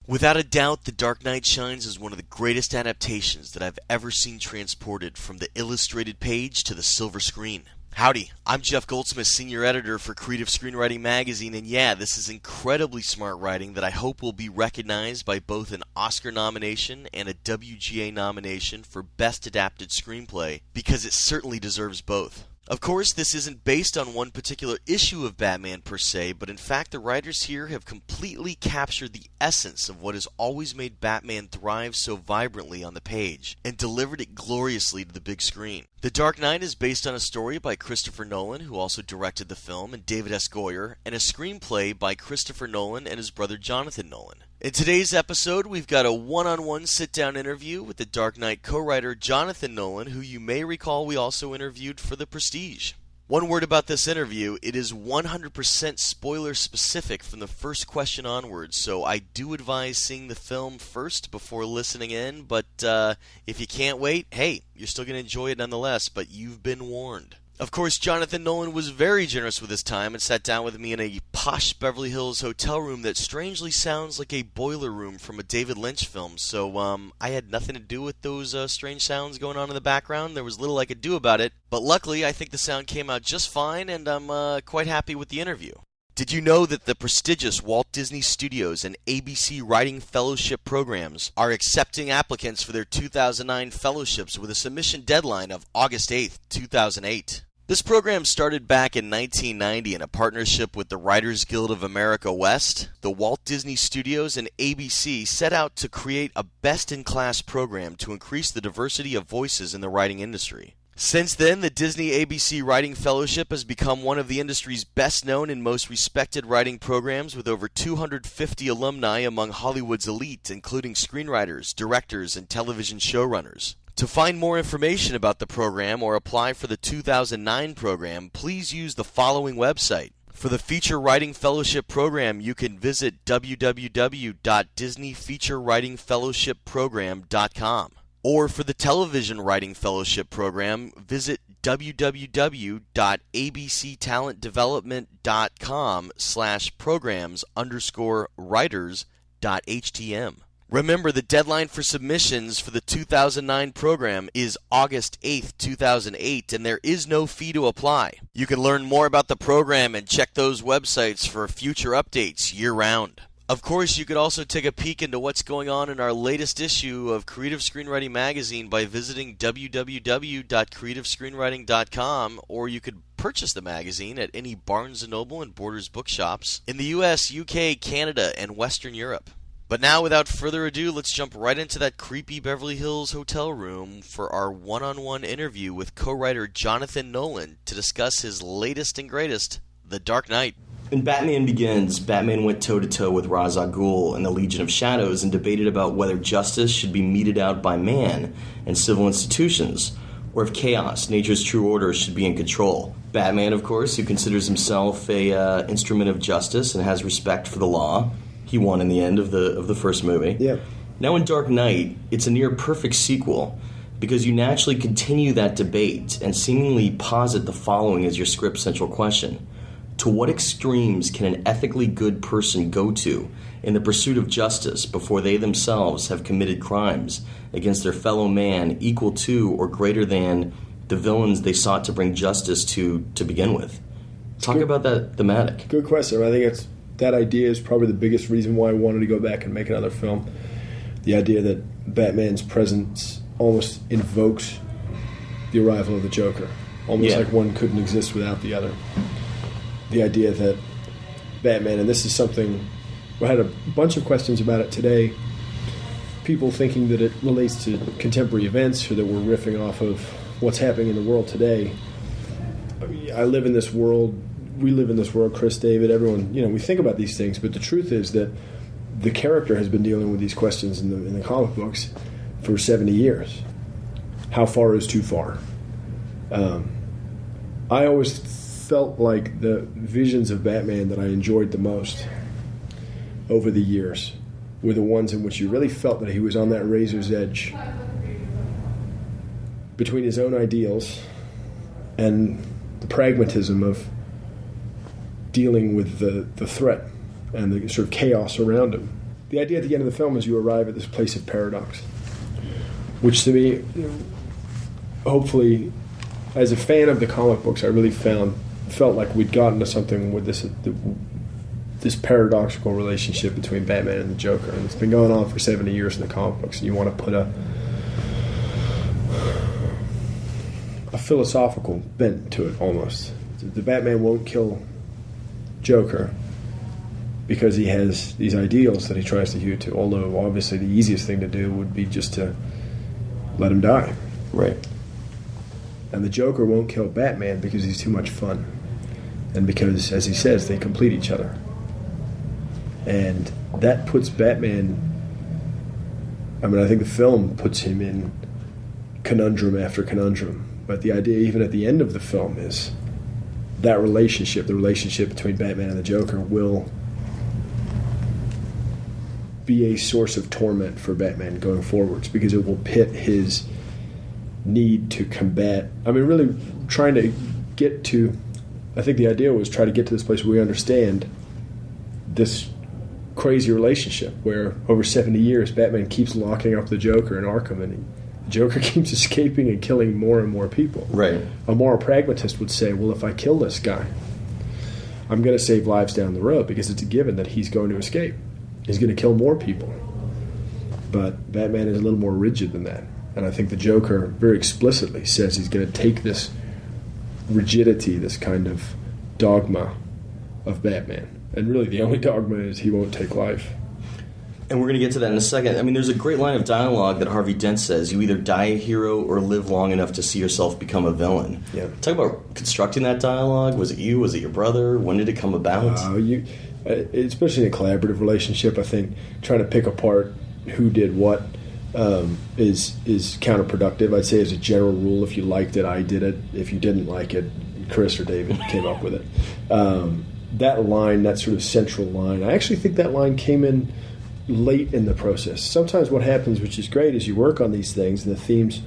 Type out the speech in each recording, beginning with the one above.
Without a doubt, The Dark Knight shines as one of the greatest adaptations that I've ever seen transported from the illustrated page to the silver screen. Howdy, I'm Jeff Goldsmith, Senior Editor for Creative Screenwriting Magazine, and yeah, this is incredibly smart writing that I hope will be recognized by both an Oscar nomination and a WGA nomination for Best Adapted Screenplay, because it certainly deserves both. Of course, this isn't based on one particular issue of Batman per se, but in fact the writers here have completely captured the essence of what has always made Batman thrive so vibrantly on the page, and delivered it gloriously to the big screen. The Dark Knight is based on a story by Christopher Nolan, who also directed the film, and David S. Goyer, and a screenplay by Christopher Nolan and his brother Jonathan Nolan. In today's episode, we've got a one-on-one sit-down interview with the Dark Knight co-writer Jonathan Nolan, who you may recall we also interviewed for The Prestige. One word about this interview, it is 100% spoiler-specific from the first question onwards, so I do advise seeing the film first before listening in, but if you can't wait, hey, you're still going to enjoy it nonetheless, but you've been warned. Of course, Jonathan Nolan was very generous with his time and sat down with me in a posh Beverly Hills hotel room that strangely sounds like a boiler room from a David Lynch film, so I had nothing to do with those strange sounds going on in the background. There was little I could do about it, but luckily I think the sound came out just fine, and I'm quite happy with the interview. Did you know that the prestigious Walt Disney Studios and ABC Writing Fellowship programs are accepting applicants for their 2009 fellowships with a submission deadline of August 8th, 2008? This program started back in 1990 in a partnership with the Writers Guild of America West. The Walt Disney Studios and ABC set out to create a best-in-class program to increase the diversity of voices in the writing industry. Since then, the Disney ABC Writing Fellowship has become one of the industry's best-known and most respected writing programs, with over 250 alumni among Hollywood's elite, including screenwriters, directors, and television showrunners. To find more information about the program or apply for the 2009 program, please use the following website. For the Feature Writing Fellowship program, you can visit www.disneyfeaturewritingfellowshipprogram.com. Or for the Television Writing Fellowship program, visit www.abctalentdevelopment.com/programs_writers.htm. Remember, the deadline for submissions for the 2009 program is August 8th, 2008, and there is no fee to apply. You can learn more about the program and check those websites for future updates year-round. Of course, you could also take a peek into what's going on in our latest issue of Creative Screenwriting Magazine by visiting www.creativescreenwriting.com, or you could purchase the magazine at any Barnes & Noble and Borders bookshops in the US, UK, Canada, and Western Europe. But now, without further ado, let's jump right into that creepy Beverly Hills hotel room for our one-on-one interview with co-writer Jonathan Nolan to discuss his latest and greatest, The Dark Knight. In Batman Begins, Batman went toe-to-toe with Ra's al Ghul and the Legion of Shadows and debated about whether justice should be meted out by man and civil institutions, or if chaos, nature's true order, should be in control. Batman, of course, who considers himself a instrument of justice and has respect for the law, he won in the end of the first movie. Yeah. Now in Dark Knight, it's a near-perfect sequel because you naturally continue that debate and seemingly posit the following as your script's central question. To what extremes can an ethically good person go to in the pursuit of justice before they themselves have committed crimes against their fellow man equal to or greater than the villains they sought to bring justice to begin with? Talk about that thematic. Good question. I think that idea is probably the biggest reason why I wanted to go back and make another film. The idea that Batman's presence almost invokes the arrival of the Joker. Almost like one couldn't exist without the other. The idea that Batman, and this is something, I had a bunch of questions about it today, people thinking that it relates to contemporary events or that we're riffing off of what's happening in the world today. I live in this world, we live in this world, Chris, David, everyone, we think about these things, but the truth is that the character has been dealing with these questions in the comic books for 70 years. How far is too far? I always felt like the visions of Batman that I enjoyed the most over the years were the ones in which you really felt that he was on that razor's edge between his own ideals and the pragmatism of dealing with the threat and the sort of chaos around him. the idea at the end of the film is you arrive at this place of paradox, which to me, hopefully, as a fan of the comic books, I really felt like we'd gotten to something with this paradoxical relationship between Batman and the Joker, and it's been going on for 70 years in the comic books, and you want to put a philosophical bent to it almost. The Batman won't kill Joker because he has these ideals that he tries to hew to, although obviously the easiest thing to do would be just to let him die. Right. And the Joker won't kill Batman because he's too much fun, and because, as he says, they complete each other. And that puts Batman, I mean, I think the film puts him in conundrum after conundrum. But the idea, even at the end of the film, is that relationship, the relationship between Batman and the Joker, will be a source of torment for Batman going forwards, because it will pit his need to combat. I mean, really trying to get to, I think the idea was try to get to this place where we understand this crazy relationship where over 70 years Batman keeps locking up the Joker in Arkham, and the Joker keeps escaping and killing more and more people. Right. A moral pragmatist would say, well, if I kill this guy, I'm going to save lives down the road, because it's a given that he's going to escape. He's going to kill more people. But Batman is a little more rigid than that. And I think the Joker very explicitly says he's going to take this rigidity, this kind of dogma of Batman. And really the only dogma is he won't take life. And we're going to get to that in a second. I mean, there's a great line of dialogue that Harvey Dent says, you either die a hero or live long enough to see yourself become a villain. Yeah. Talk about constructing that dialogue. Was it you? Was it your brother? When did it come about? Especially in a collaborative relationship, I think trying to pick apart who did what is counterproductive. I'd say as a general rule, if you liked it, I did it. If you didn't like it, Chris or David came up with it. That line, that sort of central line, I actually think that line came in late in the process. Sometimes what happens, which is great, is you work on these things and the themes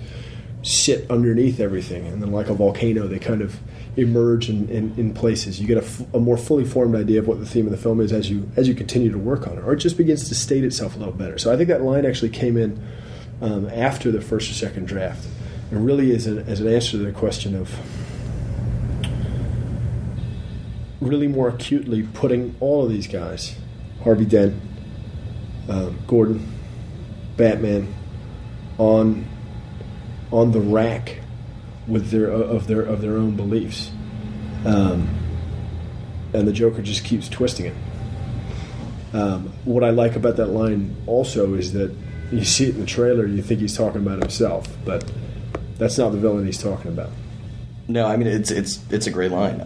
sit underneath everything, and then like a volcano, they kind of emerge in places. You get a more fully formed idea of what the theme of the film is as you continue to work on it, or it just begins to state itself a little better. So I think that line actually came in after the first or second draft, and really as an answer to the question of really more acutely putting all of these guys, Harvey Dent, Gordon, Batman, on the rack with their own beliefs, and the Joker just keeps twisting it. What I like about that line also is that you see it in the trailer, you think he's talking about himself, but that's not the villain he's talking about. No, I mean, it's a great line.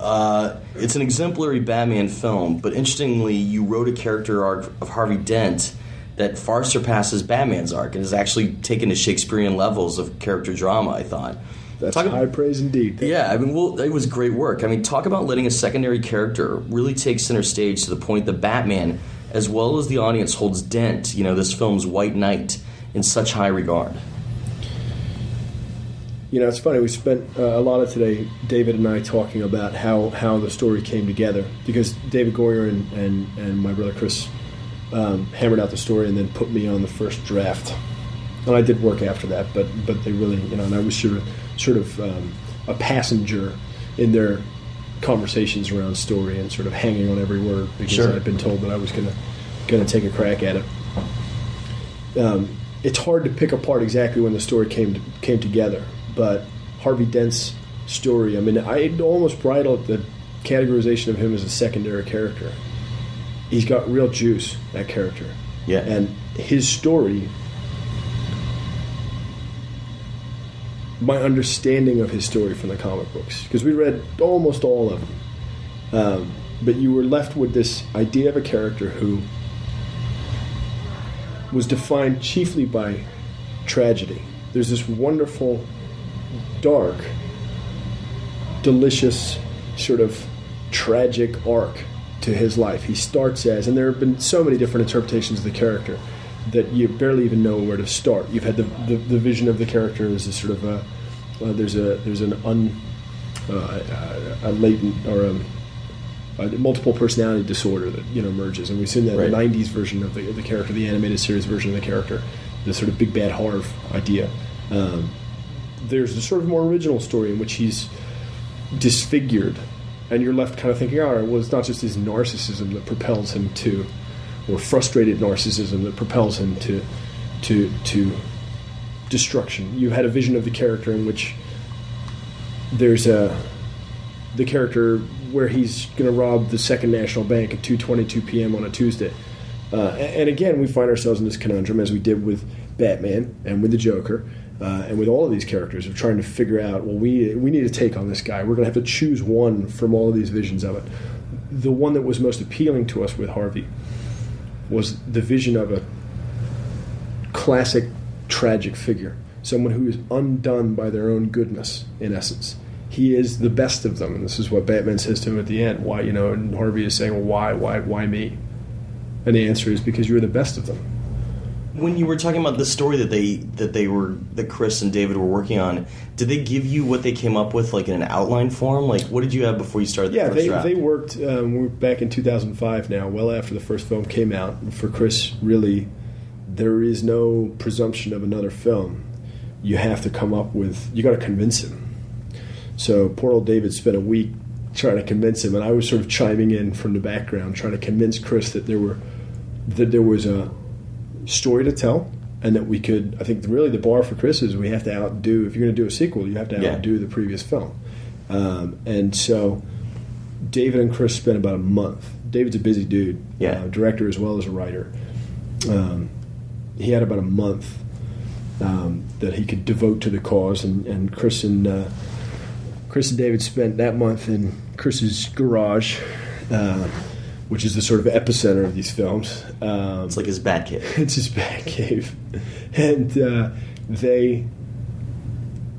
It's an exemplary Batman film, but interestingly, you wrote a character arc of Harvey Dent that far surpasses Batman's arc and is actually taken to Shakespearean levels of character drama, I thought. That's high praise indeed. Yeah, I mean, well, it was great work. I mean, talk about letting a secondary character really take center stage to the point that Batman, as well as the audience, holds Dent, this film's White Knight, in such high regard. It's funny, we spent a lot of today, David and I, talking about how the story came together, because David Goyer and my brother Chris hammered out the story and then put me on the first draft. And I did work after that, but they really, and I was sort of a passenger in their conversations around story and sort of hanging on every word, because I'd been told that I was going to take a crack at it. It's hard to pick apart exactly when the story came together. But Harvey Dent's story, I mean, I'd almost bridled the categorization of him as a secondary character. He's got real juice, that character. Yeah. And his story, my understanding of his story from the comic books, because we read almost all of them, but you were left with this idea of a character who was defined chiefly by tragedy. There's this wonderful, dark, delicious, sort of tragic arc to his life. He starts as, and there have been so many different interpretations of the character that you barely even know where to start. You've had the vision of the character as a sort of a latent or multiple personality disorder that emerges, and we've seen that in the '90s version of the character, the animated series version of the character, the sort of big bad Harv idea. There's a sort of more original story in which he's disfigured, and you're left kind of thinking, all right, well, it's not just his narcissism that propels him to, or frustrated narcissism that propels him to destruction. You had a vision of the character in which there's the character where he's going to rob the Second National Bank at 2:22 p.m. on a Tuesday. And again, we find ourselves in this conundrum, as we did with Batman and with the Joker, and with all of these characters, of trying to figure out, well, we need to take on this guy. We're going to have to choose one from all of these visions of it. The one that was most appealing to us with Harvey was the vision of a classic tragic figure, someone who is undone by their own goodness, in essence. He is the best of them, and this is what Batman says to him at the end. Why, and Harvey is saying, well, why me? And the answer is, because you're the best of them. When you were talking about the story that Chris and David were working on, did they give you what they came up with, like in an outline form? Like, what did you have before you started the first draft? They worked. We're back in 2005 now, well after the first film came out. For Chris, really, there is no presumption of another film. You have to come up with. You got to convince him. So poor old David spent a week trying to convince him, and I was sort of chiming in from the background, trying to convince Chris that there was a story to tell, and that we could. I think really the bar for Chris is we have to outdo. If you're going to do a sequel, you have to outdo the previous film. And so David and Chris spent about a month. David's a busy dude, director as well as a writer. He had about a month that he could devote to the cause, and Chris and David spent that month in Chris's garage, which is the sort of epicenter of these films. It's like his bat cave. It's his bat cave. And they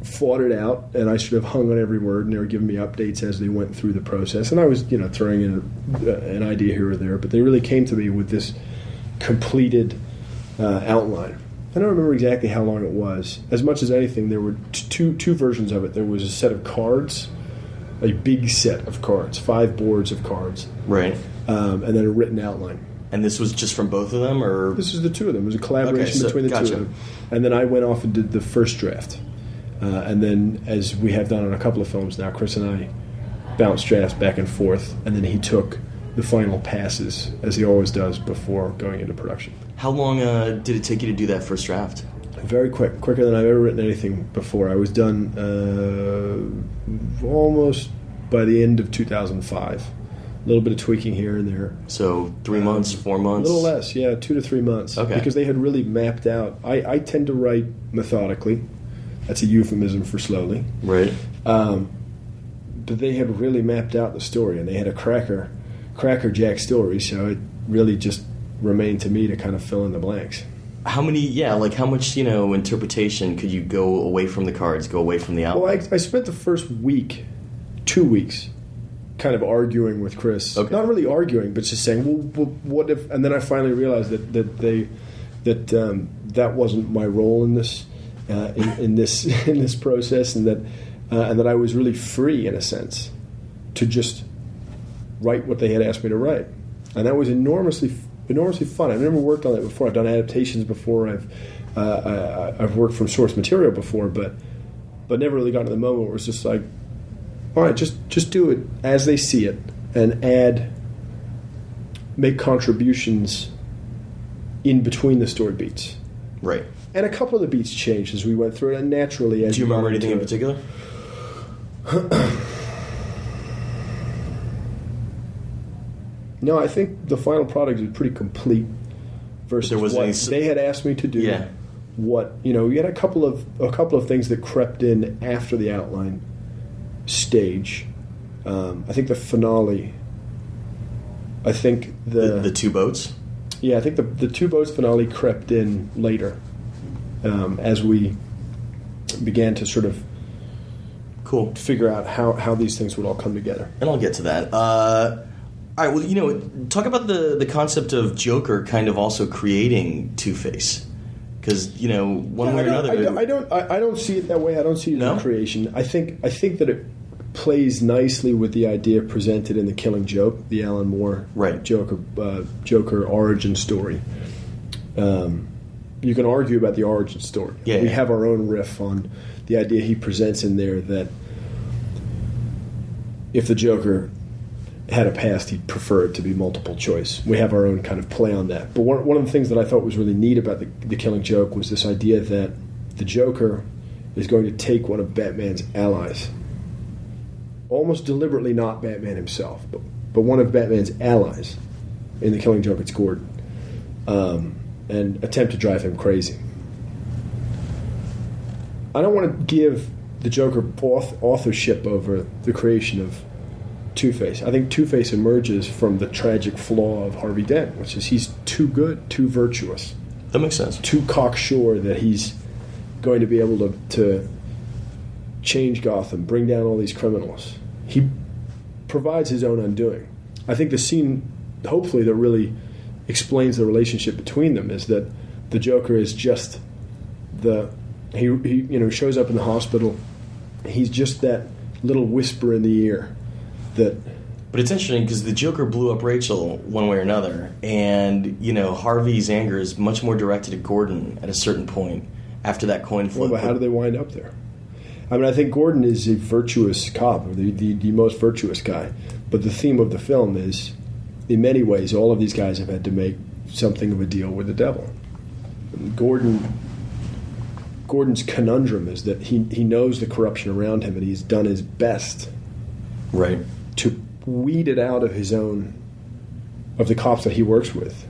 fought it out, and I sort of hung on every word, and they were giving me updates as they went through the process. And I was, throwing in an idea here or there, but they really came to me with this completed outline. I don't remember exactly how long it was. As much as anything, there were two versions of it. There was a set of cards, a big set of cards, 5 boards of cards. Right. And then a written outline. And this was just from both of them, or? This is the two of them. It was a collaboration between the two of them. And then I went off and did the first draft. And then, as we have done on a couple of films now, Chris and I bounced drafts back and forth, and then he took the final passes, as he always does, before going into production. How long did it take you to do that first draft? Very quicker than I've ever written anything before. I was done almost by the end of 2005. A little bit of tweaking here and there. So 3 months, 4 months? A little less, 2 to 3 months. Okay. Because they had really mapped out. I tend to write methodically. That's a euphemism for slowly. Right. But they had really mapped out the story, and they had a crackerjack story, so it really just remained to me to kind of fill in the blanks. How much, interpretation could you go away from the cards, go away from the outline? Well, I spent the first 2 weeks, kind of arguing with Chris. Okay. Not really arguing, but just saying, well, what if... And then I finally realized that wasn't my role in this in this process, and that I was really free, in a sense, to just write what they had asked me to write. And that was enormously fun. I've never worked on that before. I've done adaptations before. I've worked from source material before, but never really gotten to the moment where it was just like, all right, just do it as they see it, and make contributions in between the story beats. Right. And a couple of the beats changed as we went through it, and naturally as do you remember anything in particular? No, I think the final product is pretty complete versus what they had asked me to do. Yeah. We had a couple of things that crept in after the outline stage. I think the finale. I think the 2 boats. Yeah, I think the 2 boats finale crept in later, as we began to sort of figure out how these things would all come together. And I'll get to that. All right, well, talk about the concept of Joker kind of also creating Two-Face. Because, one way or another... I don't see it that way. I don't see it as a creation. I think that plays nicely with the idea presented in The Killing Joke, the Alan Moore Joker origin story. You can argue about the origin story. Yeah, we have our own riff on the idea he presents in there that if the Joker had a past, he'd prefer it to be multiple choice. We have our own kind of play on that. But one of the things that I thought was really neat about the Killing Joke was this idea that the Joker is going to take one of Batman's allies, almost deliberately not Batman himself, but one of Batman's allies. In The Killing Joke, it's Gordon, and attempt to drive him crazy. I don't want to give the Joker authorship over the creation of Two-Face. I think Two-Face emerges from the tragic flaw of Harvey Dent, which is he's too good, too virtuous. That makes sense. Too cocksure that he's going to be able to change Gotham, bring down all these criminals. He provides his own undoing. I think the scene, hopefully, that really explains the relationship between them is that the Joker is just he shows up in the hospital. He's just that little whisper in the ear that. But it's interesting because the Joker blew up Rachel one way or another, and Harvey's anger is much more directed at Gordon at a certain point after that coin flip. Well, but how do they wind up there? I mean, I think Gordon is a virtuous cop, the most virtuous guy. But the theme of the film is, in many ways, all of these guys have had to make something of a deal with the devil. Gordon's conundrum is that he knows the corruption around him, and he's done his best, right, to weed it out of the cops that he works with.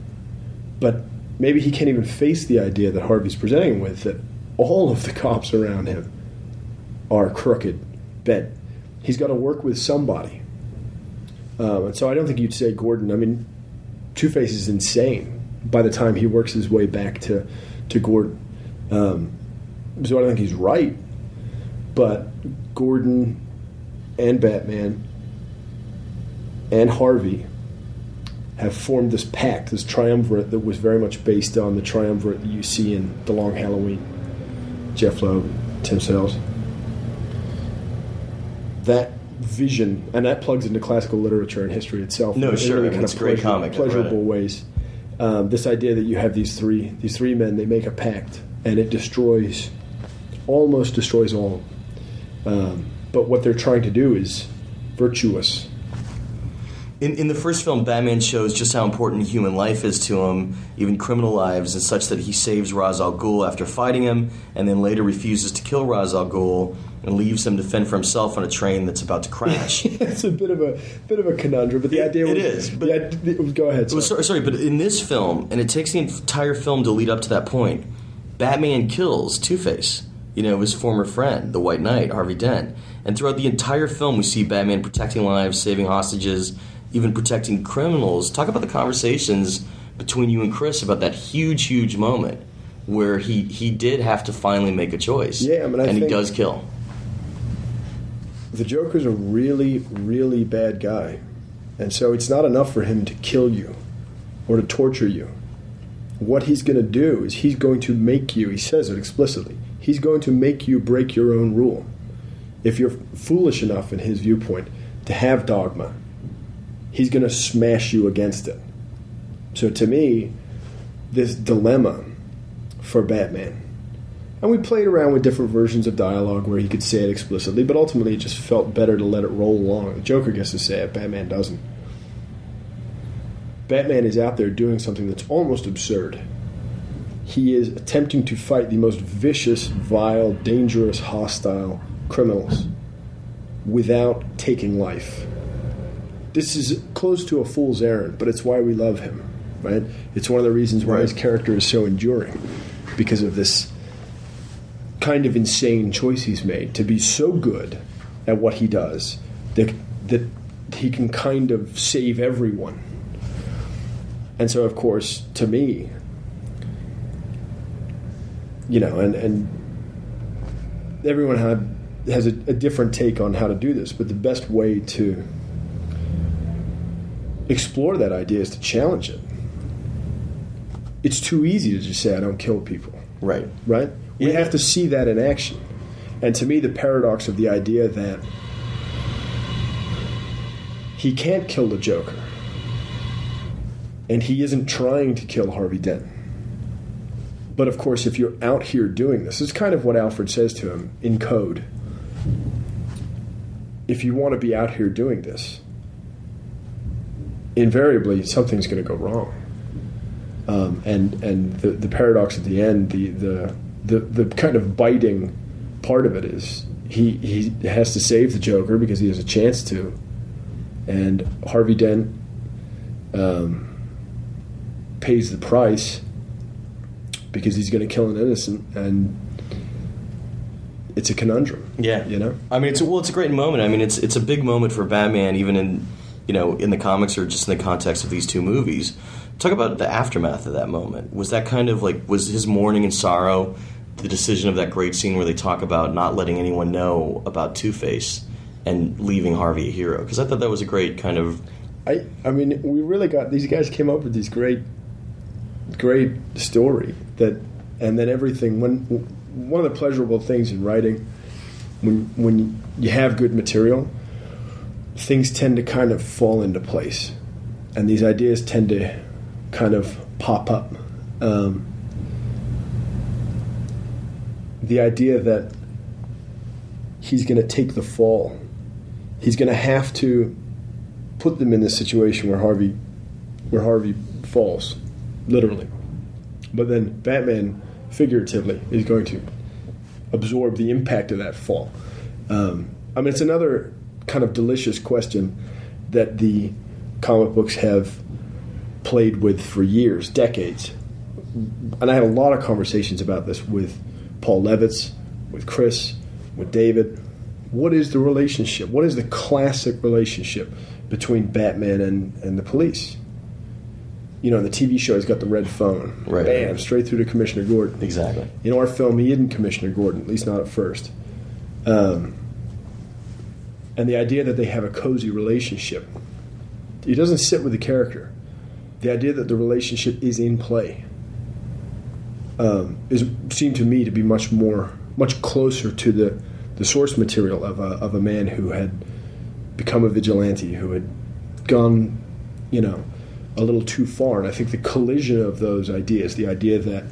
But maybe he can't even face the idea that Harvey's presenting him with, that all of the cops around him are crooked, bent. He's got to work with somebody. And so I don't think you'd say Gordon. I mean, Two-Face is insane by the time he works his way back to Gordon. So I don't think he's right. But Gordon and Batman and Harvey have formed this pact, this triumvirate that was very much based on the triumvirate that you see in The Long Halloween. Jeff Loeb, Tim Sales. That vision, and that plugs into classical literature and history itself. No, in sure, really it's a great comic. Pleasurable ways. This idea that you have these three men, they make a pact, and it almost destroys all of them. But what they're trying to do is virtuous. In the first film, Batman shows just how important human life is to him, even criminal lives, and such that he saves Ra's al Ghul after fighting him, and then later refuses to kill Ra's al Ghul and leaves him to fend for himself on a train that's about to crash. It's a bit of a conundrum, but the idea was... It is. But go ahead. Sorry, but in this film, and it takes the entire film to lead up to that point, Batman kills Two-Face, his former friend, the White Knight, Harvey Dent. And throughout the entire film, we see Batman protecting lives, saving hostages, even protecting criminals. Talk about the conversations between you and Chris about that huge, huge moment where he did have to finally make a choice. Yeah, I think he does kill. The Joker's a really, really bad guy. And so it's not enough for him to kill you or to torture you. What he's going to do is he's going to make you, he says it explicitly, he's going to make you break your own rule. If you're foolish enough, in his viewpoint, to have dogma, he's going to smash you against it. So to me, this dilemma for Batman, and we played around with different versions of dialogue where he could say it explicitly, but ultimately it just felt better to let it roll along. The Joker gets to say it, Batman doesn't. Batman is out there doing something that's almost absurd. He is attempting to fight the most vicious, vile, dangerous, hostile criminals without taking life. This is close to a fool's errand, but it's why we love him, right? It's one of the reasons why his character is so enduring, because of this kind of insane choice he's made to be so good at what he does that he can kind of save everyone. And so, of course, to me, and everyone has a different take on how to do this, but the best way to explore that idea is to challenge it. It's too easy to just say, I don't kill people. Right. Right? We have to see that in action. And to me, the paradox of the idea that he can't kill the Joker. And he isn't trying to kill Harvey Dent. But of course, if you're out here doing this, it's kind of what Alfred says to him in code. If you want to be out here doing this, invariably something's going to go wrong. And the paradox at the end, the kind of biting part of it is he has to save the Joker because he has a chance to, and Harvey Dent pays the price because he's going to kill an innocent, and it's a conundrum. Yeah, you know. I mean, it's a great moment. I mean, it's a big moment for Batman, even in in the comics or just in the context of these two movies. Talk about the aftermath of that moment. Was that kind of like, was his mourning and sorrow the decision of that great scene where they talk about not letting anyone know about Two-Face and leaving Harvey a hero? Because I thought that was a great kind of. I mean, we really got, these guys came up with these great story that, and then everything. One of the pleasurable things in writing, when you have good material, things tend to kind of fall into place, and these ideas tend to kind of pop up. The idea that he's going to take the fall, he's going to have to put them in this situation where Harvey falls, literally. But then Batman, figuratively, is going to absorb the impact of that fall. I mean, it's another kind of delicious question that the comic books have played with for years, decades. And I had a lot of conversations about this with Paul Levitz, with Chris, with David. What is the relationship? What is the classic relationship between Batman and the police? In the TV show, he's got the red phone. Right. Bam, straight through to Commissioner Gordon. Exactly. In our film, he isn't Commissioner Gordon, at least not at first. And the idea that they have a cozy relationship, it doesn't sit with the character. The idea that the relationship is in play seemed to me to be much closer to the source material of a man who had become a vigilante, who had gone, a little too far. And I think the collision of those ideas, the idea that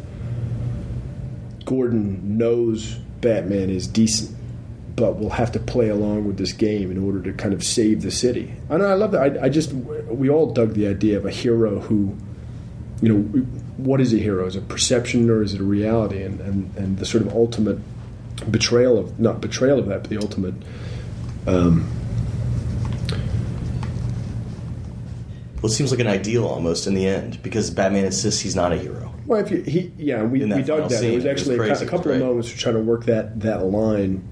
Gordon knows Batman is decent, but will have to play along with this game in order to kind of save the city. I know, I love that. We all dug the idea of a hero who, what is a hero? Is it perception or is it a reality? And the sort of ultimate betrayal of, not betrayal of that, but the ultimate Well, it seems like an ideal almost in the end, because Batman insists he's not a hero. Well, we dug that. There was actually a couple of moments to try to work that line,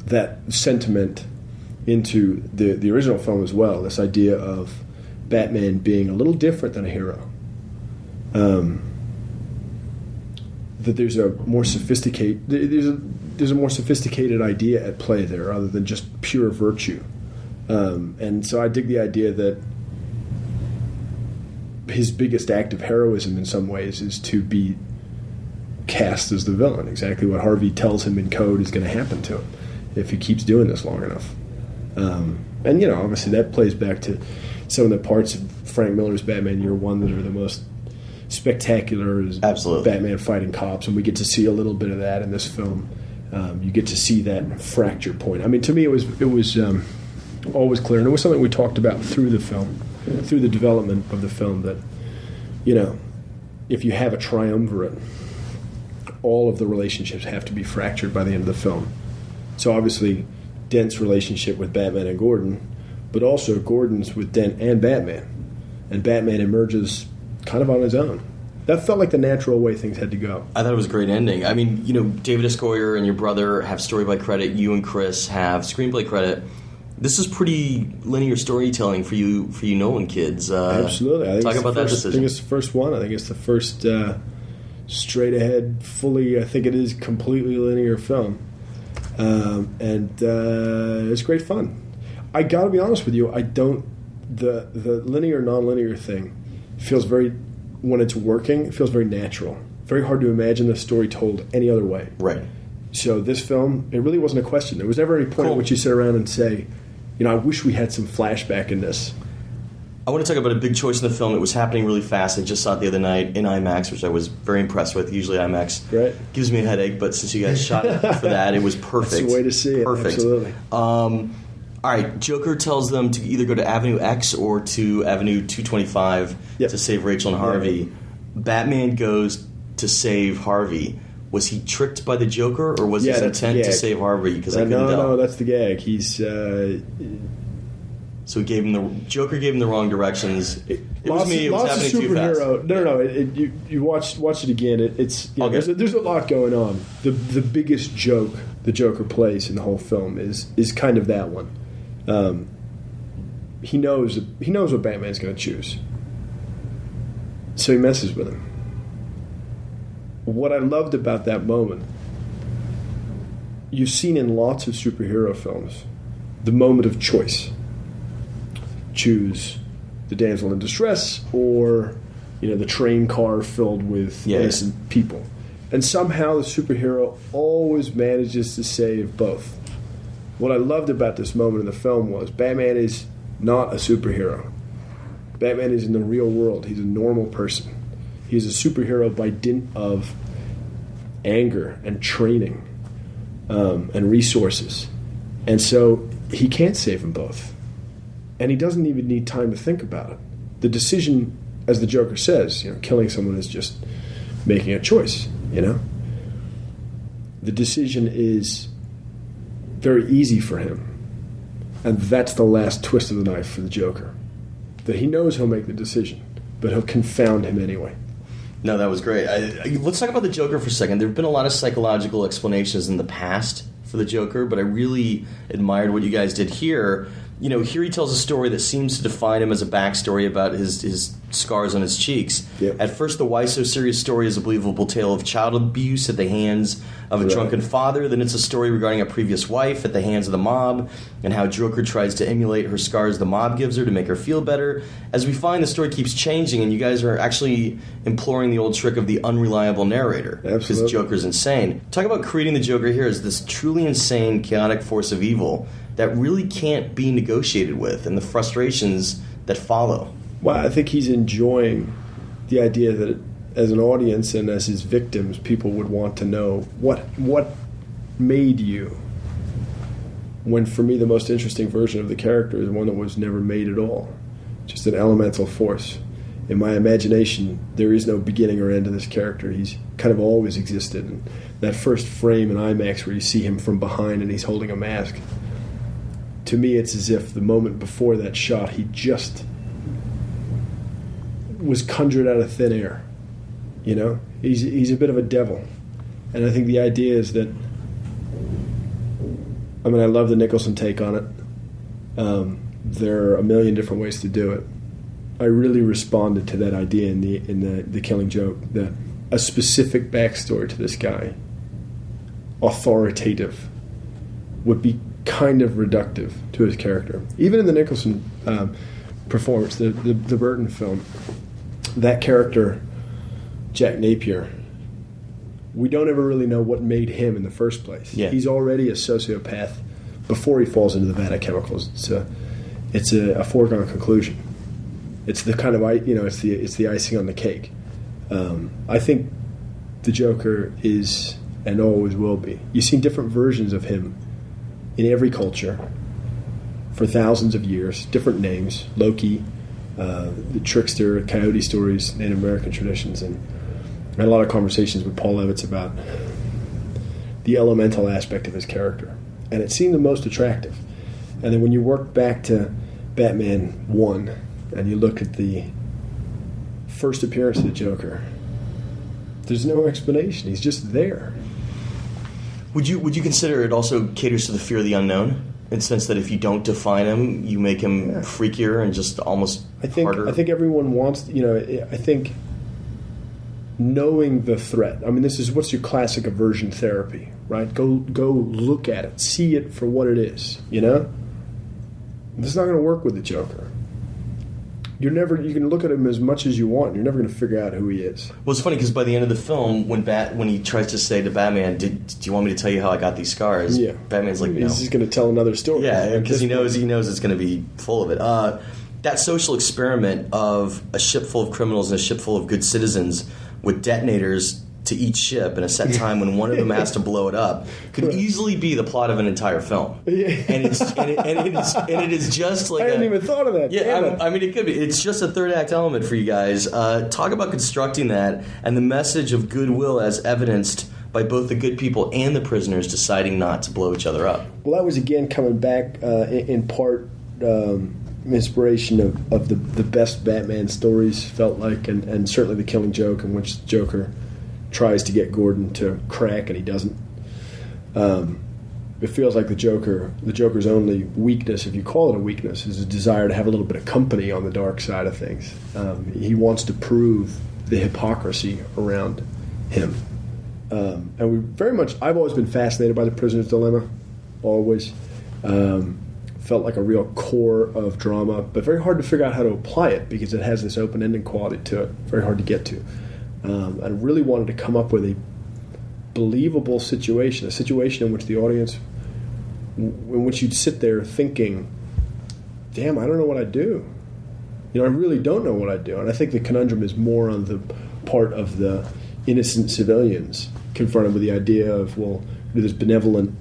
that sentiment into the original film as well. This idea of Batman being a little different than a hero. That there's a more sophisticated idea at play there, other than just pure virtue. And so I dig the idea that his biggest act of heroism in some ways is to be cast as the villain. Exactly what Harvey tells him in code is going to happen to him if he keeps doing this long enough. And obviously that plays back to some of the parts of Frank Miller's Batman Year One that are the most spectacular. Is absolutely Batman fighting cops, and we get to see a little bit of that in this film. You get to see that fracture point. I mean, to me, it was always clear, and it was something we talked about through the film, through the development of the film, that if you have a triumvirate, all of the relationships have to be fractured by the end of the film. So obviously Dent's relationship with Batman and Gordon, but also Gordon's with Dent and Batman emerges kind of on his own. That felt like the natural way things had to go. I thought it was a great ending. I mean, David Escoyer and your brother have story by credit. You and Chris have screenplay credit. This is pretty linear storytelling for you Nolan kids. Absolutely. I think talk about that decision. I think it's the first one. I think it's the first straight ahead, fully, I think it is completely linear film. And it's great fun. I got to be honest with you, the linear, non-linear thing feels very, when it's working, it feels very natural. Very hard to imagine the story told any other way. Right. So this film, it really wasn't a question. There was never any point at which you sit around and say, I wish we had some flashback in this. I want to talk about a big choice in the film. It was happening really fast. I just saw it the other night in IMAX, which I was very impressed with. Usually IMAX gives me a headache, but since you guys shot it for that, it was perfect. That's the way to see it. Perfect. Absolutely. All right, Joker tells them to either go to Avenue X or to Avenue 225 to save Rachel and Harvey. Yep. Batman goes to save Harvey. Was he tricked by the Joker, or was his intent to save Harvey? Because I couldn't tell. No, that's the gag. He's... So Joker gave him the wrong directions. It was me. It was happening too fast. No. You watch it again. There's a lot going on. The biggest joke the Joker plays in the whole film is kind of that one. He knows what Batman's going to choose, so he messes with him. What I loved about that moment, you've seen in lots of superhero films, the moment of choice. Choose the damsel in distress or the train car filled with innocent people, and somehow the superhero always manages to save both. What I loved about this moment in the film was Batman is not a superhero. Batman is in the real world. He's a normal person. He's a superhero by dint of anger and training and resources, and so he can't save them both. And he doesn't even need time to think about it. The decision, as the Joker says, killing someone is just making a choice, The decision is very easy for him. And that's the last twist of the knife for the Joker. That he knows he'll make the decision, but he'll confound him anyway. No, that was great. Let's talk about the Joker for a second. There have been a lot of psychological explanations in the past for the Joker, but I really admired what you guys did here. Here he tells a story that seems to define him as a backstory about his scars on his cheeks. Yep. At first, the why so serious story is a believable tale of child abuse at the hands of a drunken father. Then it's a story regarding a previous wife at the hands of the mob, and how Joker tries to emulate her scars the mob gives her to make her feel better. As we find, the story keeps changing, and you guys are actually employing the old trick of the unreliable narrator. Absolutely. Because Joker's insane. Talk about creating the Joker here as this truly insane, chaotic force of evil that really can't be negotiated with, and the frustrations that follow. Well, I think he's enjoying the idea that as an audience and as his victims, people would want to know what made you. When, for me, the most interesting version of the character is one that was never made at all. Just an elemental force. In my imagination, there is no beginning or end to this character. He's kind of always existed. And that first frame in IMAX where you see him from behind and he's holding a mask, to me, it's as if the moment before that shot, he just was conjured out of thin air. He's a bit of a devil, and I think the idea is that. I love the Nicholson take on it. There are a million different ways to do it. I really responded to that idea in the Killing Joke, that a specific backstory to this guy, authoritative, would be kind of reductive to his character. Even in the Nicholson performance, the Burton film, that character, Jack Napier, we don't ever really know what made him in the first place. Yeah. He's already a sociopath before he falls into the vat of chemicals. It's a foregone conclusion. It's the kind of it's the icing on the cake. I think the Joker is and always will be. You've seen different versions of him in every culture for thousands of years, different names, Loki, the trickster, coyote stories, Native American traditions, and I had a lot of conversations with Paul Levitz about the elemental aspect of his character, and it seemed the most attractive. And then when you work back to Batman 1 and you look at the first appearance of the Joker, there's no explanation. He's just there. Would you consider it also caters to the fear of the unknown, in the sense that if you don't define him, you make him freakier and just almost harder? I think everyone wants, I think knowing the threat. This is what's your classic aversion therapy, right? Go look at it, see it for what it is, This is not going to work with the Joker. you can look at him as much as you want. You're never going to figure out who he is. Well, it's funny because by the end of the film, when he tries to say to Batman, "Do you want me to tell you how I got these scars?" Yeah. Batman's like, "No." He's just going to tell another story. Yeah, because he knows it's going to be full of it. That social experiment of a ship full of criminals and a ship full of good citizens with detonators to each ship in a set time when one of them has to blow it up could easily be the plot of an entire film. Yeah. And it is just like I hadn't even thought of that. Yeah, I mean, it could be. It's just a third act element for you guys. Talk about constructing that and the message of goodwill as evidenced by both the good people and the prisoners deciding not to blow each other up. Well, that was again coming back in part inspiration of the best Batman stories felt like, and certainly The Killing Joke, in which the Joker tries to get Gordon to crack and he doesn't. It feels like the Joker's only weakness, if you call it a weakness, is a desire to have a little bit of company on the dark side of things. He wants to prove the hypocrisy around him. And I've always been fascinated by the prisoner's dilemma, always. Felt like a real core of drama, but very hard to figure out how to apply it because it has this open-ended quality to it, very hard to get to. I really wanted to come up with a believable situation, a situation in which the audience, in which you'd sit there thinking, damn, I don't know what I'd do. I really don't know what I'd do. And I think the conundrum is more on the part of the innocent civilians confronted with the idea of, well, do this benevolent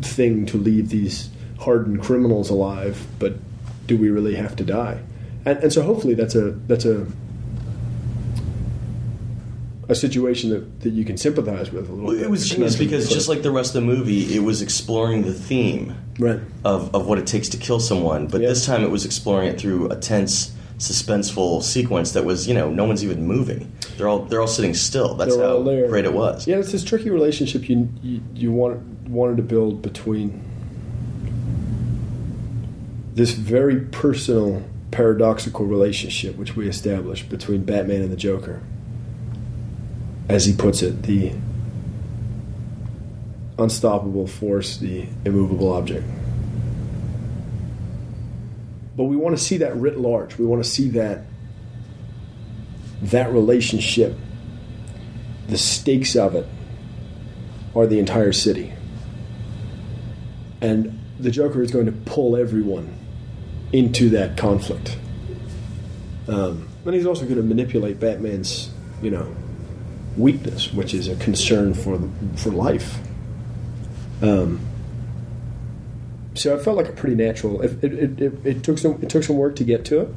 thing to leave these hardened criminals alive, but do we really have to die? And so hopefully that's a situation that you can sympathize with a little bit. It was genius because just like the rest of the movie, it was exploring the theme of what it takes to kill someone. But this time it was exploring it through a tense, suspenseful sequence that was, no one's even moving. They're all sitting still. That's how great it was. Yeah, it's this tricky relationship you wanted to build between this very personal, paradoxical relationship which we established between Batman and the Joker. As he puts it, the unstoppable force, the immovable object. But we want to see that writ large. We want to see that relationship, the stakes of it are the entire city. And the Joker is going to pull everyone into that conflict. And he's also going to manipulate Batman's, weakness, which is a concern for life. So it felt like a pretty natural. It took some work to get to it.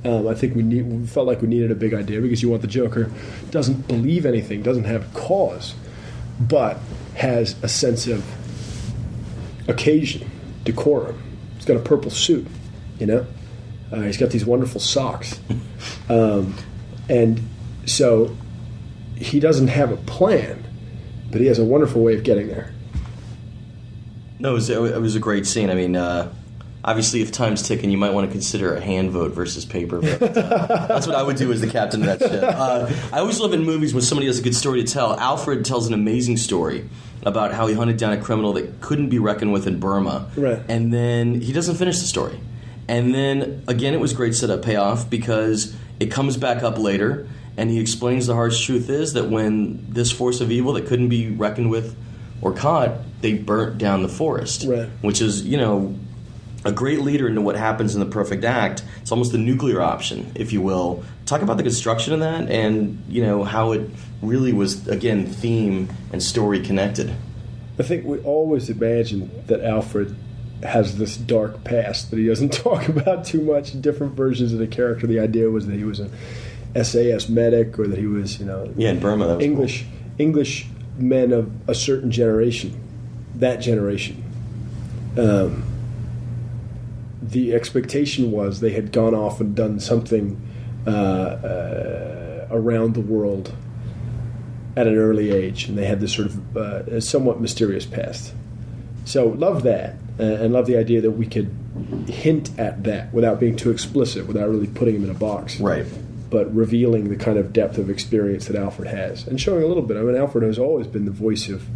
I think we felt like we needed a big idea because you want the Joker doesn't believe anything, doesn't have a cause, but has a sense of occasion, decorum. He's got a purple suit, he's got these wonderful socks, and so he doesn't have a plan, but he has a wonderful way of getting there. No, it was a great scene. I mean, obviously, if time's ticking, you might want to consider a hand vote versus paper vote. That's what I would do as the captain of that ship. I always love in movies when somebody has a good story to tell. Alfred tells an amazing story about how he hunted down a criminal that couldn't be reckoned with in Burma. Right. And then he doesn't finish the story. And then, again, it was great setup payoff because it comes back up later, and he explains the harsh truth is that when this force of evil that couldn't be reckoned with or caught, they burnt down the forest. Right. Which is, a great leader into what happens in the perfect act. It's almost the nuclear option, if you will. Talk about the construction of that and, how it really was, again, theme and story connected. I think we always imagine that Alfred has this dark past that he doesn't talk about too much in different versions of the character. The idea was that he was an SAS medic or that he was, in Burma, that was English men of a certain generation, that generation. The expectation was they had gone off and done something around the world at an early age, and they had this sort of somewhat mysterious past. So love that, and love the idea that we could hint at that without being too explicit, without really putting him in a box. Right. But revealing the kind of depth of experience that Alfred has, and showing a little bit. I mean, Alfred has always been the voice of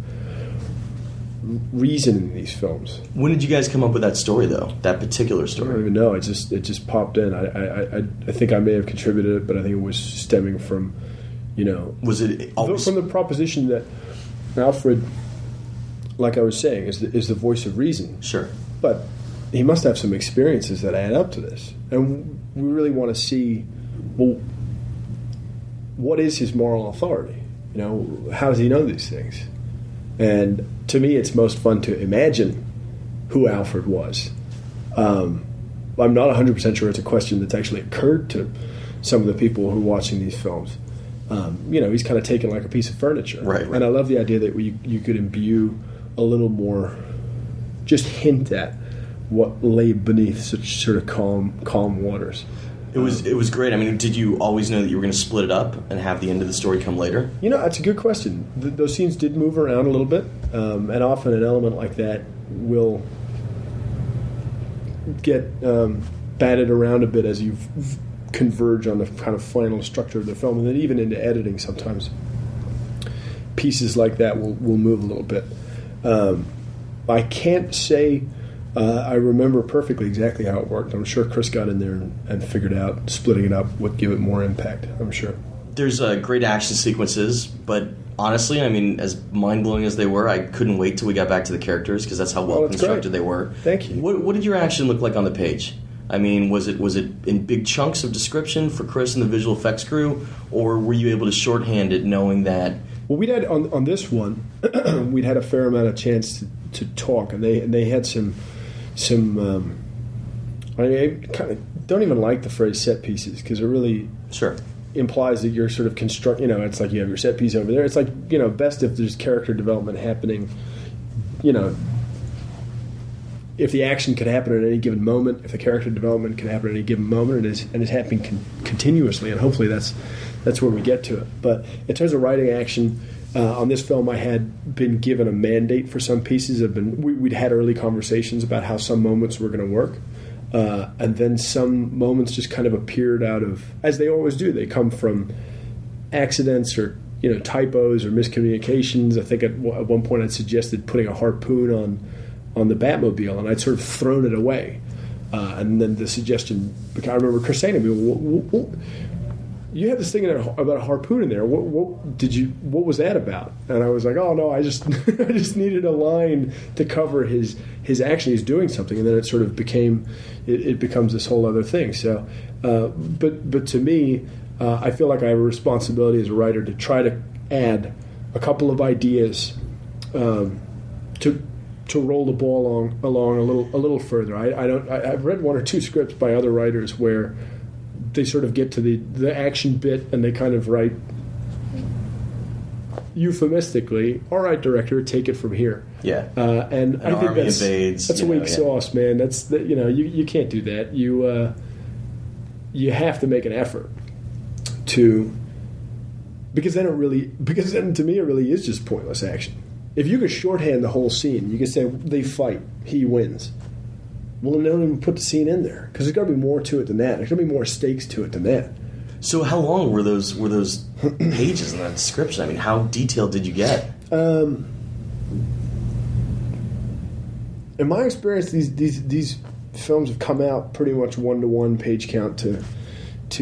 reason in these films. When did you guys come up with that story, though? That particular I don't story? even know. It just popped in. I think I may have contributed it, but I think it was stemming from, Was it always from the proposition that Alfred, like I was saying, is the voice of reason. Sure. But he must have some experiences that add up to this, and we really want to see, well, what is his moral authority? How does he know these things? And to me, it's most fun to imagine who Alfred was. I'm not 100% sure it's a question that's actually occurred to some of the people who are watching these films. He's kind of taken like a piece of furniture. Right. And I love the idea that you could imbue a little more, just hint at what lay beneath such sort of calm waters. It was great. I mean, did you always know that you were going to split it up and have the end of the story come later? That's a good question. Those scenes did move around a little bit, and often an element like that will get batted around a bit as you converge on the kind of final structure of the film, and then even into editing sometimes pieces like that will move a little bit. I can't say I remember perfectly exactly how it worked. I'm sure Chris got in there and figured out splitting it up would give it more impact, I'm sure. There's great action sequences, but honestly, I mean, as mind-blowing as they were, I couldn't wait till we got back to the characters because that's how well constructed they were. Thank you. What did your action look like on the page? I mean, was it in big chunks of description for Chris and the visual effects crew, or were you able to shorthand it knowing that... Well, we'd had, on this one, we'd had a fair amount of chance to talk, and they had some I kind of don't even like the phrase set pieces because it really implies that you're sort of it's like you have your set piece over there. It's like, best if there's character development happening, if the action could happen at any given moment, if the character development can happen at any given moment, and is happening continuously, and hopefully that's where we get to it. But in terms of writing action, on this film, I had been given a mandate for some pieces. We'd had early conversations about how some moments were going to work, and then some moments just kind of appeared out of, as they always do. They come from accidents or typos or miscommunications. I think at one point I'd suggested putting a harpoon on the Batmobile, and I'd sort of thrown it away. And then the suggestion, I remember Chris saying to me, well, you had this thing about a harpoon in there. What was that about? And I was like, oh no, I just I just needed a line to cover his action. He's doing something, and then it sort of becomes this whole other thing. So, but to me, I feel like I have a responsibility as a writer to try to add a couple of ideas to roll the ball along a little further. I've read one or two scripts by other writers where they sort of get to the action bit and they kind of write euphemistically, all right, director, take it from here. Yeah. And I think that's a weak sauce, man. That's you can't do that. You have to make an effort because then to me it really is just pointless action. If you could shorthand the whole scene, you could say they fight, he wins. Well, then don't even put the scene in there because there's got to be more to it than that. There's got to be more stakes to it than that. So how long were those pages in that description? I mean, how detailed did you get? In my experience, these films have come out pretty much 1-to-1 page count to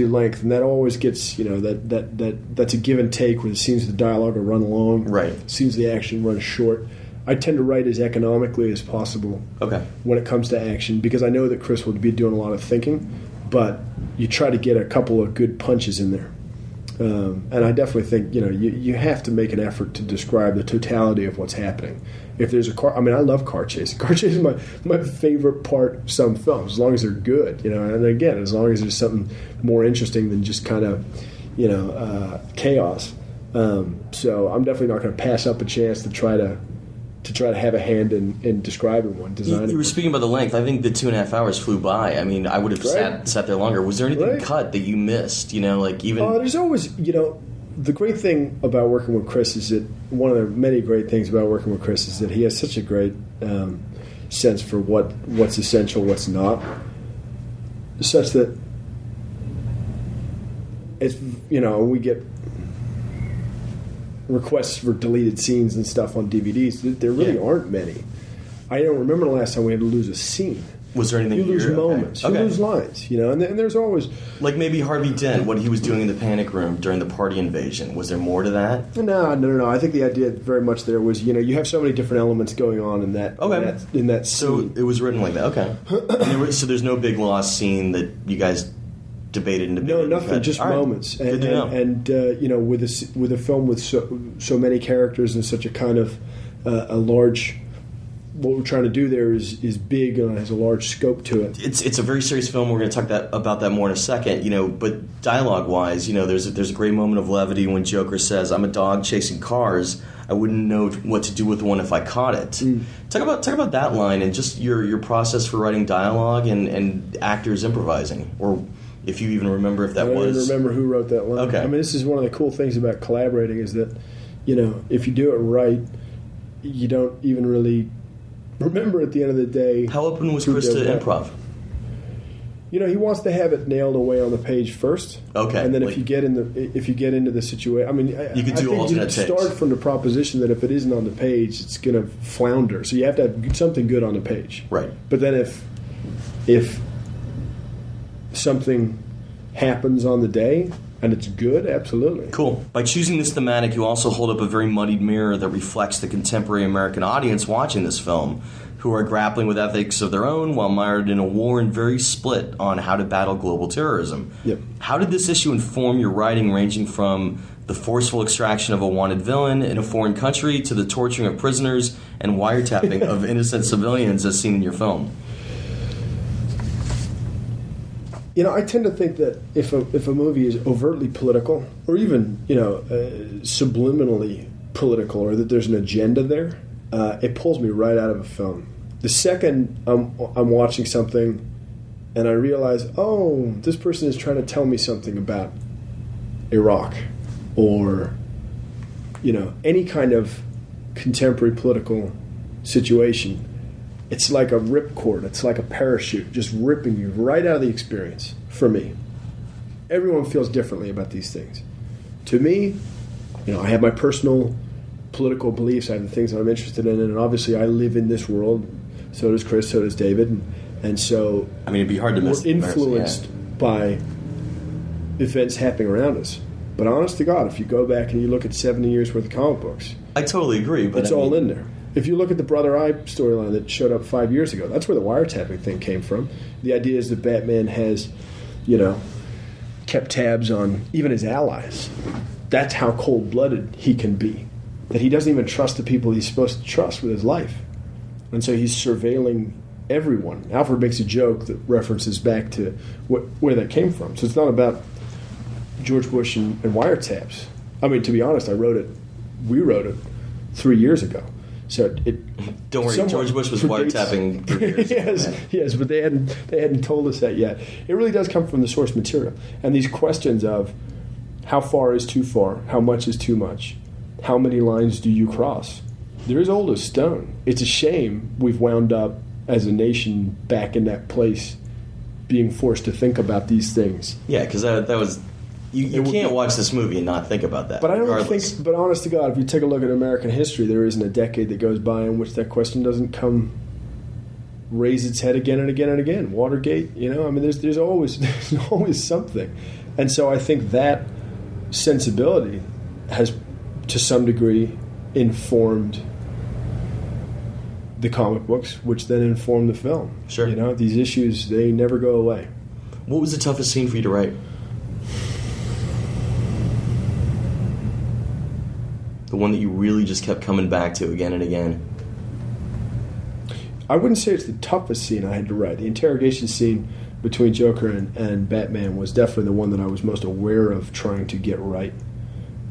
length, and that always gets that's a give and take where the scenes of the dialogue are run long, right? Scenes of the action run short. I tend to write as economically as possible when it comes to action because I know that Chris will be doing a lot of thinking, but you try to get a couple of good punches in there. And I definitely think you have to make an effort to describe the totality of what's happening. If there's a car, I mean, I love car chases. Car chases is my favorite part of some films, as long as they're good, and again, as long as there's something more interesting than just kind of, chaos. So I'm definitely not going to pass up a chance to try to have a hand in describing one, designing. You were speaking about the length. I think the 2.5 hours flew by. I mean, I would have sat there longer. Was there anything cut that you missed? There's always, the great thing about working with Chris is that one of the many great things about working with Chris is that he has such a great sense for what's essential, what's not, such that it's we get requests for deleted scenes and stuff on DVDs. There really aren't many. I don't remember the last time we had to lose a scene. Was there anything you lose moments, okay. You lose lines, and there's always like maybe Harvey Dent, what he was doing in the panic room during the party invasion. Was there more to that? No. I think the idea very much there was you have so many different elements going on in that in that scene. So it was written like that. Okay. So there's no big lost scene that you guys debated and debated. No, nothing. Just moments. Right. Good to know. And with a film with so many characters and such a kind of a large. What we're trying to do there is big and has a large scope to it. It's a very serious film. We're going to talk about that more in a second. But dialogue wise, there's a great moment of levity when Joker says, "I'm a dog chasing cars. I wouldn't know what to do with one if I caught it." Talk about that line and just your process for writing dialogue and actors improvising, or if you even remember if that was. I don't remember who wrote that line. Okay. I mean, this is one of the cool things about collaborating is that if you do it right, you don't even really remember at the end of the day. How open was Chris to improv? He wants to have it nailed away on the page first. Okay. And then if you get into the situation, I mean, you could do alternate takes. Start from the proposition that if it isn't on the page, it's going to flounder. So you have to have something good on the page. Right. But then if something happens on the day and it's good, absolutely. Cool. By choosing this thematic, you also hold up a very muddied mirror that reflects the contemporary American audience watching this film, who are grappling with ethics of their own while mired in a war and very split on how to battle global terrorism. Yep. How did this issue inform your writing, ranging from the forceful extraction of a wanted villain in a foreign country to the torturing of prisoners and wiretapping of innocent civilians as seen in your film? I tend to think that if a movie is overtly political, or even subliminally political, or that there's an agenda there, it pulls me right out of a film. The second I'm watching something, and I realize, oh, this person is trying to tell me something about Iraq, or any kind of contemporary political situation. It's like a ripcord. It's like a parachute, just ripping you right out of the experience. For me, everyone feels differently about these things. To me, I have my personal political beliefs. I have the things that I'm interested in, and obviously, I live in this world. So does Chris. So does David, and so it'd be hard to miss. We're influenced by events happening around us. But honest to God, if you go back and you look at 70 years worth of comic books, I totally agree. But it's all in there. If you look at the Brother Eye storyline that showed up 5 years ago, that's where the wiretapping thing came from. The idea is that Batman has, kept tabs on even his allies. That's how cold-blooded he can be. That he doesn't even trust the people he's supposed to trust with his life. And so he's surveilling everyone. Alfred makes a joke that references back to where that came from. So it's not about George Bush and wiretaps. I mean, to be honest, we wrote it 3 years ago. So don't worry, George Bush was wiretapping 3 years ago. Yes, but they hadn't told us that yet. It really does come from the source material. And these questions of how far is too far, how much is too much, how many lines do you cross? They're as old as stone. It's a shame we've wound up as a nation back in that place, being forced to think about these things. Yeah, because that was... You can't watch this movie and not think about that. But I don't regardless. think. But honest to God, if you take a look at American history, there isn't a decade that goes by in which that question doesn't raise its head again and again and again. Watergate, there's always something, and so I think that sensibility has, to some degree, informed the comic books, which then informed the film. Sure. These issues, they never go away. What was the toughest scene for you to write? The one that you really just kept coming back to again and again? I wouldn't say it's the toughest scene I had to write. The interrogation scene between Joker and Batman was definitely the one that I was most aware of trying to get right,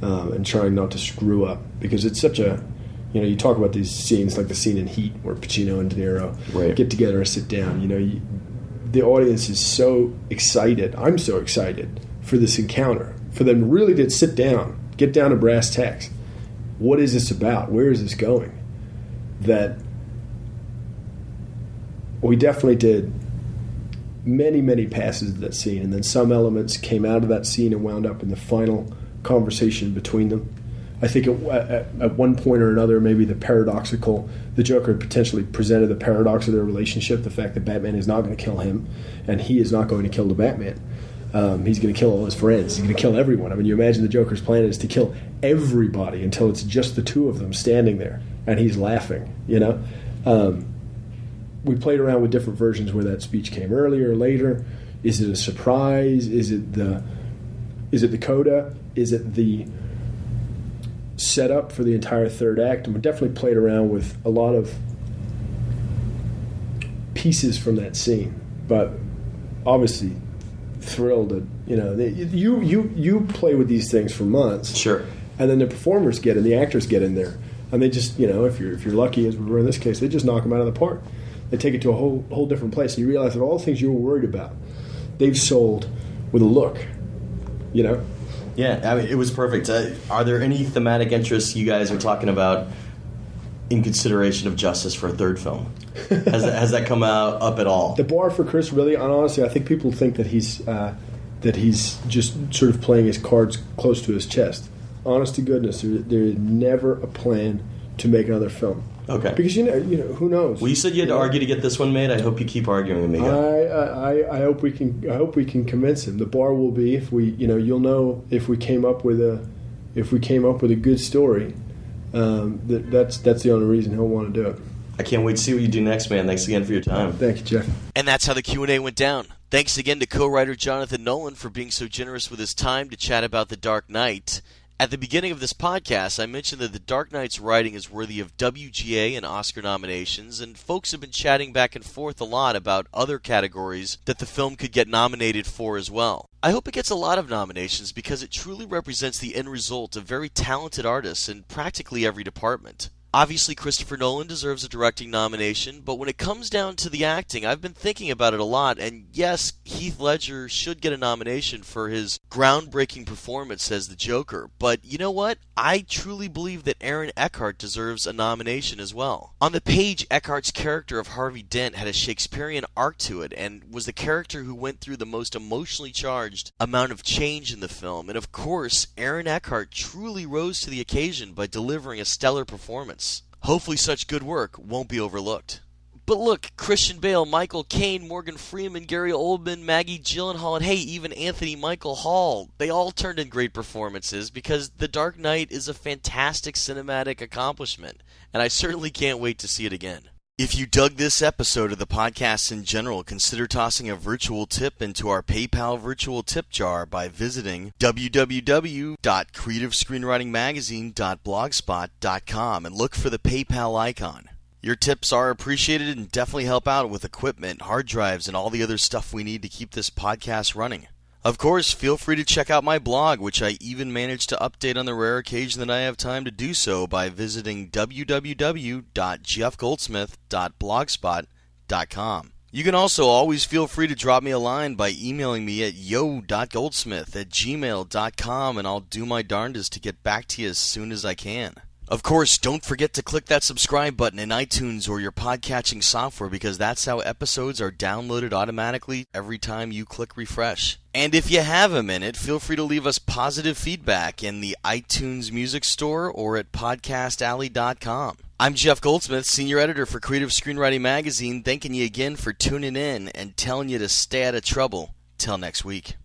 and trying not to screw up. Because it's such a... you talk about these scenes, like the scene in Heat where Pacino and De Niro get together and sit down. The audience is so excited. I'm so excited for this encounter. For them really to sit down, get down to brass tacks. What is this about? Where is this going? That we definitely did many, many passes of that scene, and then some elements came out of that scene and wound up in the final conversation between them. I think at one point or another, maybe the Joker potentially presented the paradox of their relationship, the fact that Batman is not going to kill him, and he is not going to kill the Batman. He's going to kill all his friends. He's going to kill everyone. I mean, you imagine the Joker's plan is to kill everybody until it's just the two of them standing there, and he's laughing, We played around with different versions where that speech came earlier or later. Is it a surprise? Is it the coda? Is it the setup for the entire third act? And we definitely played around with a lot of pieces from that scene, but obviously thrilled that you play with these things for months, sure, and then the performers get in, the actors get in there, and they just if you're lucky, as we were in this case, they just knock them out of the park. They take it to a whole different place, and you realize that all the things you were worried about, they've sold with a look, Yeah, I mean, it was perfect. Are there any thematic interests you guys are talking about in consideration of justice for a third film? Has that come up at all? The bar for Chris, really, honestly, I think people think that he's just sort of playing his cards close to his chest. Honest to goodness, there is never a plan to make another film. Okay. Because who knows? Well, you said you had to argue to get this one made. I hope you keep arguing with me. I hope we can convince him. The bar will be if we you'll know if we came up with a good story. That's the only reason he'll want to do it. I can't wait to see what you do next, man. Thanks again for your time. Thank you, Jeff. And that's how the Q&A went down. Thanks again to co-writer Jonathan Nolan for being so generous with his time to chat about The Dark Knight. At the beginning of this podcast, I mentioned that The Dark Knight's writing is worthy of WGA and Oscar nominations, and folks have been chatting back and forth a lot about other categories that the film could get nominated for as well. I hope it gets a lot of nominations because it truly represents the end result of very talented artists in practically every department. Obviously, Christopher Nolan deserves a directing nomination, but when it comes down to the acting, I've been thinking about it a lot, and yes, Heath Ledger should get a nomination for his groundbreaking performance as the Joker, but you know what? I truly believe that Aaron Eckhart deserves a nomination as well. On the page, Eckhart's character of Harvey Dent had a Shakespearean arc to it, and was the character who went through the most emotionally charged amount of change in the film, and of course, Aaron Eckhart truly rose to the occasion by delivering a stellar performance. Hopefully such good work won't be overlooked. But look, Christian Bale, Michael Caine, Morgan Freeman, Gary Oldman, Maggie Gyllenhaal, and hey, even Anthony Michael Hall, they all turned in great performances because The Dark Knight is a fantastic cinematic accomplishment, and I certainly can't wait to see it again. If you dug this episode of the podcast in general, consider tossing a virtual tip into our PayPal virtual tip jar by visiting www.creativescreenwritingmagazine.blogspot.com and look for the PayPal icon. Your tips are appreciated and definitely help out with equipment, hard drives, and all the other stuff we need to keep this podcast running. Of course, feel free to check out my blog, which I even managed to update on the rare occasion that I have time to do so by visiting www.jeffgoldsmith.blogspot.com. You can also always feel free to drop me a line by emailing me at yo.goldsmith@gmail.com, and I'll do my darndest to get back to you as soon as I can. Of course, don't forget to click that subscribe button in iTunes or your podcatching software because that's how episodes are downloaded automatically every time you click refresh. And if you have a minute, feel free to leave us positive feedback in the iTunes Music Store or at podcastalley.com. I'm Jeff Goldsmith, Senior Editor for Creative Screenwriting Magazine, thanking you again for tuning in and telling you to stay out of trouble. Till next week.